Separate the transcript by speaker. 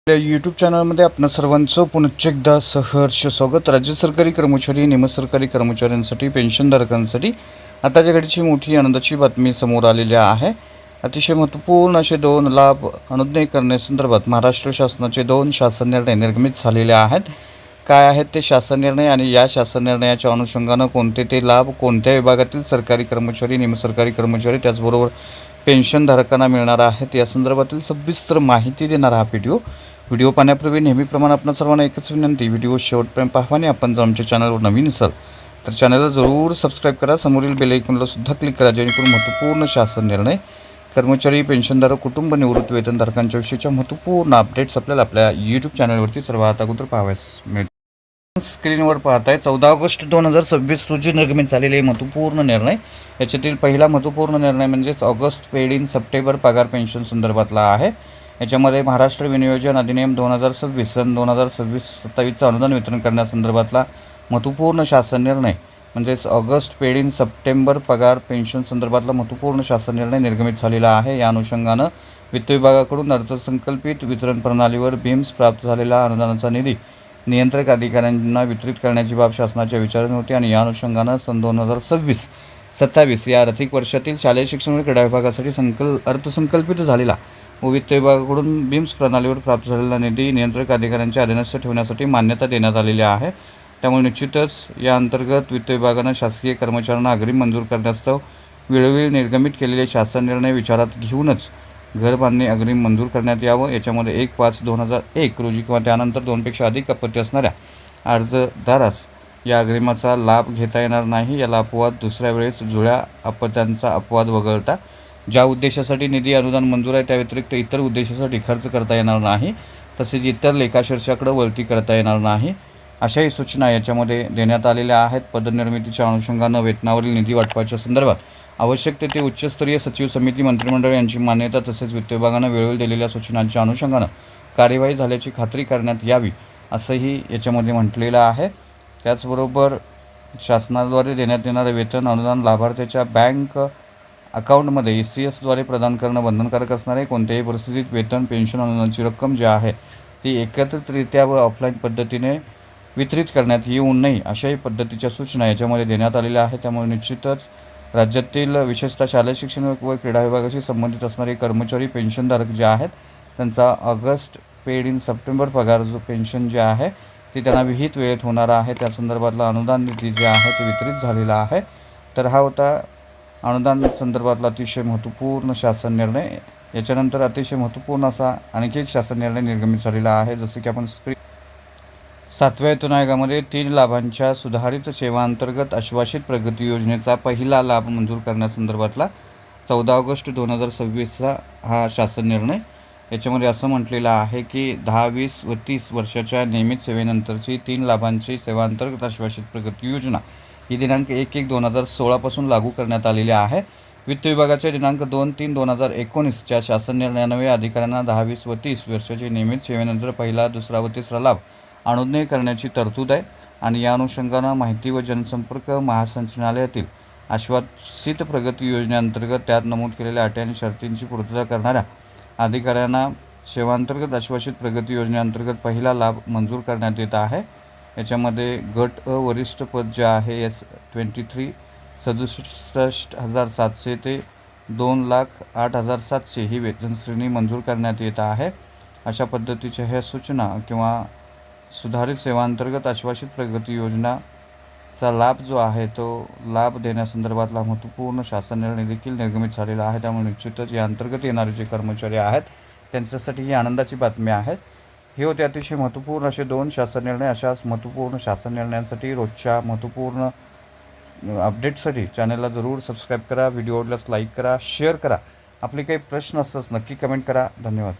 Speaker 1: आपल्या यूट्यूब चॅनलमध्ये आपणा सर्वांचं पुनश्च एकदा सहर्ष स्वागत. राज्य सरकारी कर्मचारी, निमसरकारी कर्मचाऱ्यांसाठी, पेन्शनधारकांसाठी आताच्या घडीची मोठी आनंदाची बातमी समोर आलेली आहे. अतिशय महत्त्वपूर्ण असे 2 लाभ अनुज्ञेय करण्यासंदर्भात महाराष्ट्र शासनाचे 2 शासन निर्णय निर्गमित झालेले आहेत. काय आहेत ते शासन निर्णय आणि या शासन निर्णयाच्या अनुषंगानं कोणते ते लाभ कोणत्या विभागातील सरकारी कर्मचारी, निमसरकारी कर्मचारी त्याचबरोबर पेन्शनधारकांना मिळणार आहेत, या संदर्भातील सविस्तर माहिती देणारा हा व्हिडिओ पाहण्यापूर्वी नेहमीप्रमाणे आपण सर्वांना एकच विनंती, व्हिडिओ शेवटपर्यंत पाहा आणि आपण जर आमच्या चॅनलवर नवीन असाल तर चॅनलला जरूर सबस्क्राईब करा. समोरील बेल आयकॉनला सुद्धा क्लिक करा, जेणेकरून महत्त्वपूर्ण शासन निर्णय, कर्मचारी, पेन्शनधारक, कुटुंब निवृत्त वेतनधारकांच्या विषयीच्या महत्त्वपूर्ण अपडेट्स आपल्याला आपल्या यूट्यूब चॅनलवरती सर्वात अगोदर पाहावयास मिळतील. स्क्रीनवर पाहताय 14 ऑगस्ट 2026 रोजी निर्गमित झालेले महत्त्वपूर्ण निर्णय. याच्यातील पहिला महत्त्वपूर्ण निर्णय म्हणजेच ऑगस्ट पेड इन सप्टेंबर पगार पेन्शन संदर्भातला आहे. याच्यामध्ये महाराष्ट्र विनियोजन अधिनियम 2026 सन 2026-27चं अनुदान वितरण करण्यासंदर्भातला महत्त्वपूर्ण शासन निर्णय म्हणजेच ऑगस्ट पेड इन सप्टेंबर पगार पेन्शन संदर्भातला महत्त्वपूर्ण शासन निर्णय निर्गमित झालेला आहे. या अनुषंगानं वित्त विभागाकडून अर्थसंकल्पित वितरण प्रणालीवर बीम्स प्राप्त झालेला अनुदानाचा निधी नियंत्रक अधिकाऱ्यांना वितरित करण्याची बाब शासनाच्या विचारात होती आणि या अनुषंगानं सन 2026-27 या आर्थिक वर्षातील शालेय शिक्षण व क्रीडा विभागासाठी अर्थसंकल्पित झालेला व वित्त विभागाकडून बीम्स प्रणालीवर प्राप्त झालेला निधी नियंत्रक अधिकाऱ्यांच्या अधीनस्थ ठेवण्यासाठी मान्यता देण्यात आलेली आहे. त्यामुळे निश्चितच या अंतर्गत वित्त विभागानं शासकीय कर्मचाऱ्यांना अग्रिम मंजूर करण्यास्तव वेळोवेळी निर्गमित केलेले शासन निर्णय विचारात घेऊनच घर बांधणी अग्रिम मंजूर करण्यात यावं. याच्यामध्ये 1/5/2001 रोजी किंवा त्यानंतर 2पेक्षा अधिक अपत्य असणाऱ्या अर्जदारास या अग्रिमाचा लाभ घेता येणार नाही. याला अपवाद दुसऱ्या वेळेस जुळ्या अपत्यांचा अपवाद वगळता ज्या उद्देशासाठी निधी अनुदान मंजूर आहे त्या व्यतिरिक्त इतर उद्देशासाठी खर्च करता येणार नाही, तसेच इतर लेखाशीर्षाकडे वळती करता येणार नाही, अशाही सूचना याच्यामध्ये देण्यात आलेल्या आहेत. पदनिर्मितीच्या अनुषंगानं वेतनावरील निधी वाटपाच्या संदर्भात आवश्यक तेथे उच्चस्तरीय सचिव समिती, मंत्रिमंडळ यांची मान्यता तसेच वित्त विभागानं वेळोवेळी दिलेल्या सूचनांच्या अनुषंगानं कार्यवाही झाल्याची खात्री करण्यात यावी, असंही याच्यामध्ये म्हटलेलं आहे. त्याचबरोबर शासनाद्वारे देण्यात येणारे वेतन अनुदान लाभार्थ्याच्या बँक अकाउंटमध्ये ECSद्वारे प्रदान करणं बंधनकारक असणार आहे. कोणत्याही परिस्थितीत वेतन, पेन्शन अनुदानाची रक्कम जी आहे ती एकत्रितरित्या व ऑफलाईन पद्धतीने वितरित करण्यात येऊ नये, अशाही पद्धतीच्या सूचना याच्यामध्ये देण्यात आलेल्या आहेत. त्यामुळे निश्चितच राज्यातील विशेषतः शालेय शिक्षण व क्रीडा विभागाशी संबंधित असणारे कर्मचारी, पेन्शनधारक जे आहेत त्यांचा ऑगस्ट पेड इन सप्टेंबर पगार जो पेन्शन जे आहे ते त्यांना विहित वेळेत होणार आहे. त्या संदर्भातला अनुदान निधी जे आहे ते वितरित झालेला आहे. तर हा होता अनुदान संदर्भातला अतिशय महत्त्वपूर्ण शासन निर्णय. याच्यानंतर अतिशय महत्त्वपूर्ण असा आणखी एक शासन निर्णय निर्गमित झालेला आहे. जसे की आपण 7व्या वेतन आयोगामध्ये 3 लाभांच्या सुधारित सेवांतर्गत आश्वासित प्रगती योजनेचा पहिला लाभ मंजूर करण्यासंदर्भातला 14 ऑगस्ट 2026चा हा शासन निर्णय. याच्यामध्ये असं म्हटलेलं आहे की 10, 20 व 30 वर्षाच्या नियमित सेवेनंतरची 3 लाभांची सेवांतर्गत आश्वासित प्रगती योजना ही दिनांक 1/1/2016 पासून लागू करण्यात आलेली आहे. वित्त विभागाच्या दिनांक 2/3/2019च्या शासन निर्णयान्वये अधिकाऱ्यांना 10, 20 व 30 वर्षाची नियमित सेवेनंतर पहिला, दुसरा व तिसरा लाभ अनुज्ञेय करण्याची तरतूद आहे आणि या अनुषंगानं माहिती व जनसंपर्क महासंचालनालयातील आश्वासित प्रगती योजनेअंतर्गत त्यात नमूद केलेल्या अटी आणि शर्तींची पूर्तता करणाऱ्या अधिकाऱ्यांना सेवांतर्गत आश्वासित प्रगती योजनेअंतर्गत पहिला लाभ मंजूर करण्यात येत आहे. याच्यामध्ये गट वरिष्ठ पद जे आहे S23 67,700 ते 2,08,700 ही वेतन श्रेणी मंजूर करण्यात येत आहे. अशा पद्धतीच्या ह्या सूचना किंवा सुधारित सेवांतर्गत आश्वासित प्रगती योजनाचा लाभ जो आहे तो लाभ देण्यासंदर्भातला महत्त्वपूर्ण शासन निर्णय देखील निर्गमित झालेला आहे. त्यामुळे निश्चितच या अंतर्गत येणारे जे कर्मचारी आहेत त्यांच्यासाठी ही आनंदाची बातमी आहे. हे होते अतिशय महत्त्वपूर्ण असे 2 शासन निर्णय. अशाच महत्त्वपूर्ण शासन निर्णयांसाठी रोजच्या महत्त्वपूर्ण अपडेटसाठी चॅनलला जरूर सबस्क्राईब करा, व्हिडिओ आवडल्यास लाईक करा, शेअर करा. आपले काही प्रश्न असल्यास नक्की कमेंट करा. धन्यवाद.